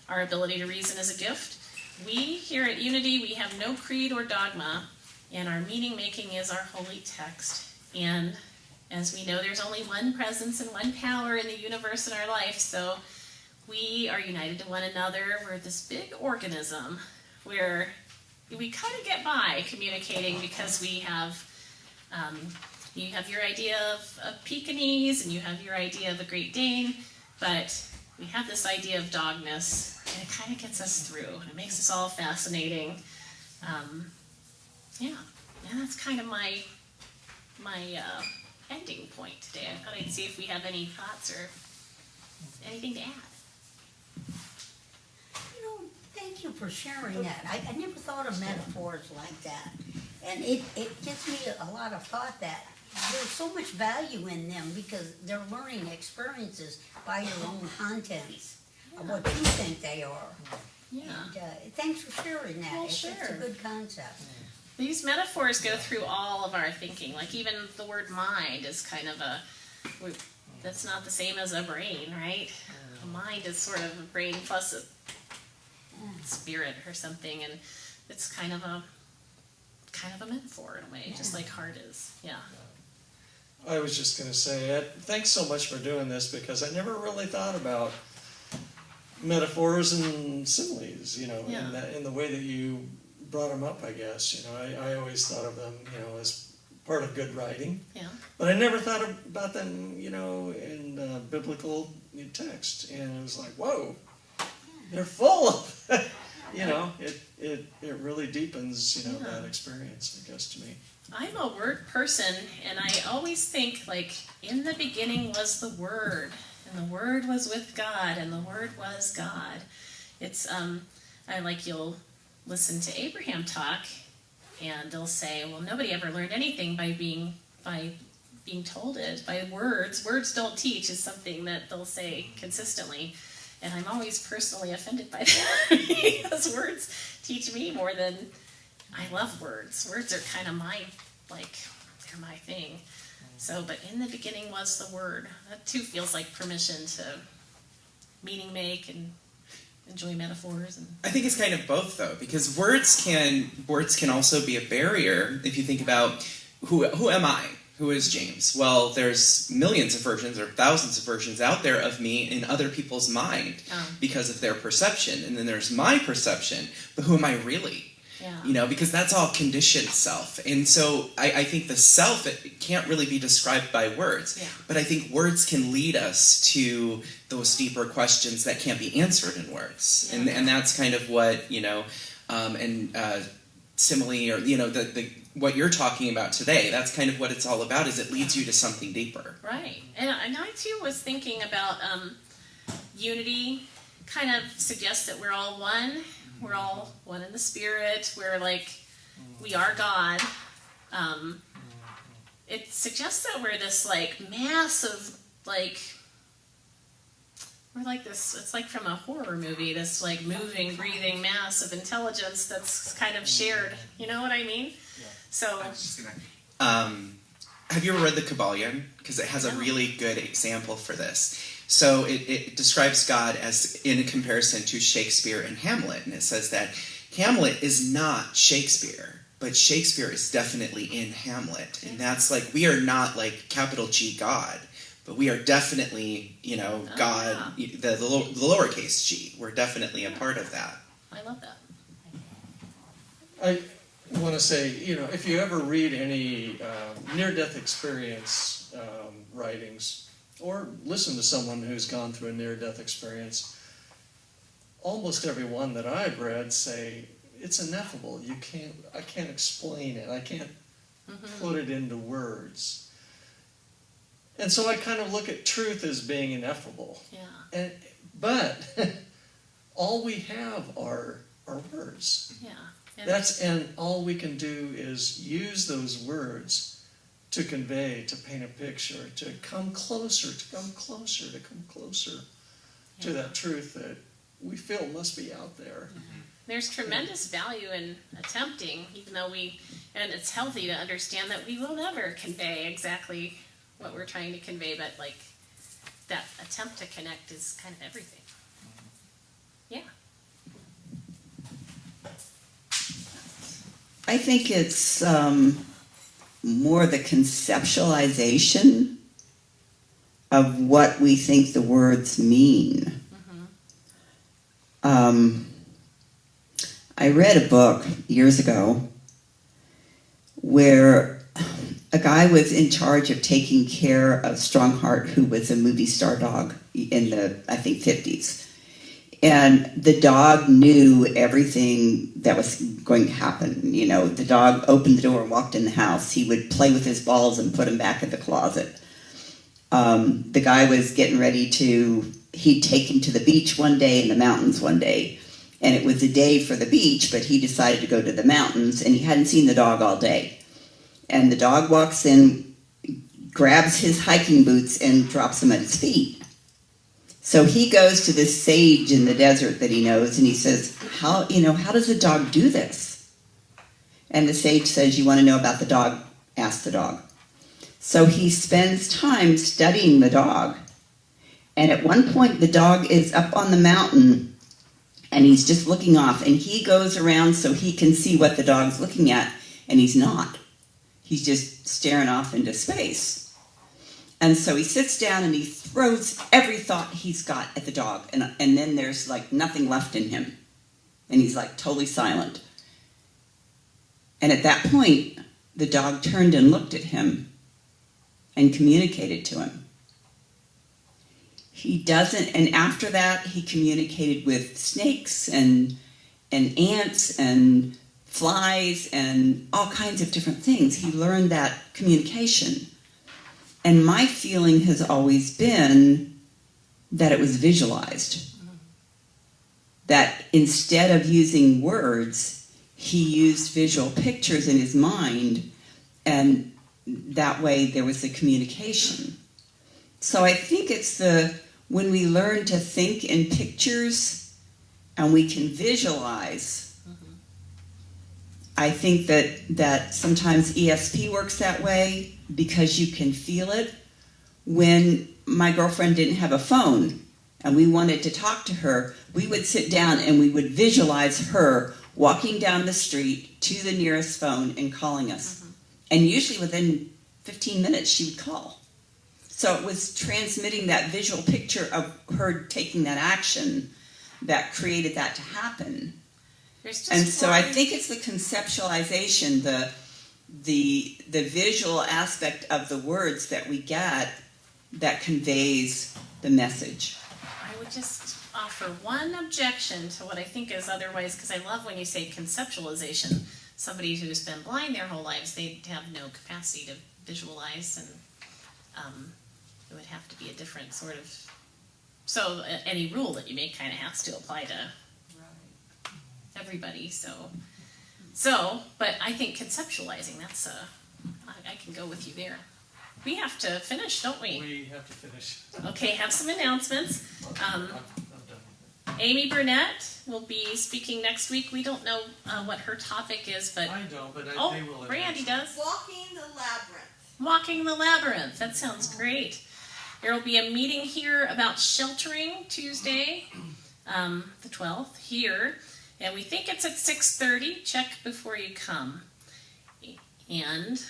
our ability to reason is a gift. We, here at Unity, we have no creed or dogma, and our meaning making is our holy text. And as we know, there's only one presence and one power in the universe in our life, so we are united to one another. We're this big organism where we kind of get by communicating because we have, you have your idea of a Pekingese and you have your idea of a Great Dane, but we have this idea of dogness, and it kind of gets us through. It makes us all fascinating. And that's kind of my ending point today. I thought I'd see if we have any thoughts or Anything to add? Thank you for sharing that. I never thought of metaphors like that. And it gives me a lot of thought that there's so much value in them because they're learning experiences by your own contents of what you think they are. Yeah. And thanks for sharing that. Well, It's a sure. good concept. These metaphors go through all of our thinking. Like even the word mind is kind of that's not the same as a brain, right? A mind is sort of a brain plus a spirit or something, and it's kind of a metaphor in a way, just like heart is. Yeah. I was just going to say, Ed, thanks so much for doing this because I never really thought about metaphors and similes, Yeah. in the way that you brought them up, I guess. I always thought of them, as part of good writing. Yeah. But I never thought about them, in biblical text. And it was like, whoa, they're full of, it really deepens, that experience, I guess, to me. I'm a word person, and I always think, like, in the beginning was the Word, and the Word was with God, and the Word was God. It's, you'll listen to Abraham talk, and they'll say, well, nobody ever learned anything by being told it, by words. Words don't teach is something that they'll say consistently, and I'm always personally offended by that, because words teach me more than... I love words. Words are kind of they're my thing. So, but in the beginning was the Word. That too feels like permission to meaning make and enjoy metaphors. And I think it's kind of both though, because words can also be a barrier. If you think about who am I? Who is James? Well, there's millions of versions or thousands of versions out there of me in other people's mind because of their perception. And then there's my perception, but who am I really? Yeah. Because that's all conditioned self. And so I think the self, it can't really be described by words. Yeah. But I think words can lead us to those deeper questions that can't be answered in words. Yeah. And that's kind of what, simile or, what you're talking about today, that's kind of what it's all about, is it leads you to something deeper. Right. And I too was thinking about unity kind of suggests that we're all one. We're all one in the spirit. We are God. It suggests that we're this massive, we're like this, it's like from a horror movie, this moving, breathing mass of intelligence that's kind of shared. You know what I mean? Yeah. So, I was just gonna... Have you ever read the Kabbalion? Because it has a really good example for this. So it describes God as in comparison to Shakespeare and Hamlet. And it says that Hamlet is not Shakespeare, but Shakespeare is definitely in Hamlet. And that's we are not capital G God, but we are definitely, God, the lowercase g. We're definitely a part of that. I love that. I want to say, if you ever read any near-death experience writings, or listen to someone who's gone through a near-death experience, almost every one that I've read say, it's ineffable. I can't explain it. I can't put it into words. And so I kind of look at truth as being ineffable. Yeah. But all we have are words. Yeah. And all we can do is use those words to convey, to paint a picture, to come closer to that truth that we feel must be out there. Mm-hmm. There's tremendous value in attempting, even though and it's healthy to understand that we will never convey exactly what we're trying to convey, but that attempt to connect is kind of everything. Yeah. I think it's more the conceptualization of what we think the words mean. I read a book years ago where a guy was in charge of taking care of Strongheart, who was a movie star dog in the, I think, 50s. And the dog knew everything that was going to happen. The dog opened the door and walked in the house. He would play with his balls and put them back in the closet. The guy was getting ready to he'd taken to the beach one day and the mountains one day. And it was a day for the beach, but he decided to go to the mountains, and he hadn't seen the dog all day. And the dog walks in, grabs his hiking boots, and drops them at his feet. So he goes to this sage in the desert that he knows, and he says, how does the dog do this? And the sage says, you want to know about the dog? Ask the dog. So he spends time studying the dog. And at one point, the dog is up on the mountain, and he's just looking off, and he goes around so he can see what the dog's looking at, and he's not. He's just staring off into space. And so he sits down and he throws every thought he's got at the dog, and then there's like nothing left in him. And he's like totally silent. And at that point, the dog turned and looked at him and communicated to him. He doesn't, and after that, he communicated with snakes and ants and flies and all kinds of different things. He learned that communication. And my feeling has always been that it was visualized. That instead of using words, he used visual pictures in his mind, and that way there was the communication. So I think it's when we learn to think in pictures and we can visualize, I think that sometimes ESP works that way because you can feel it. When my girlfriend didn't have a phone and we wanted to talk to her, we would sit down and we would visualize her walking down the street to the nearest phone and calling us. And usually within 15 minutes she would call. So it was transmitting that visual picture of her taking that action that created that to happen. And so I think it's the conceptualization, the visual aspect of the words that we get that conveys the message. I would just offer one objection to what I think is otherwise, because I love when you say conceptualization. Somebody who's been blind their whole lives, they have no capacity to visualize, and it would have to be a different sort of... So any rule that you make kind of has to apply to everybody, but I think conceptualizing, I can go with you there. We have to finish, don't we? We have to finish. Okay, have some announcements. I'm done. Amy Burnett will be speaking next week. We don't know what her topic is, but... I don't, but Oh, they will. Randy does. Walking the Labyrinth. Walking the Labyrinth. That sounds great. There will be a meeting here about sheltering Tuesday, the 12th, here. And we think it's at 6:30. Check before you come. And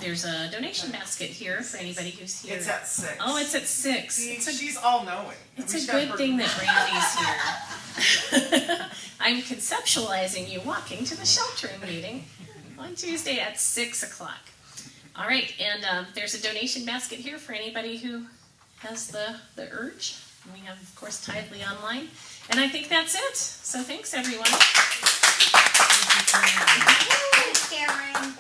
there's a donation basket here for anybody who's here. It's at 6. Oh, it's at 6. See, she's all knowing. It's a good thing that Randy's here. I'm conceptualizing you walking to the sheltering meeting on Tuesday at 6 o'clock. All right, and there's a donation basket here for anybody who has the urge. And we have, of course, Tidely online. And I think that's it. So thanks, everyone. Thanks, Karen.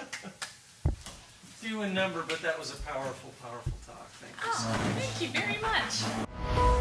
Few in number, but that was a powerful, powerful talk. Thank you so much. Oh, thank you very much.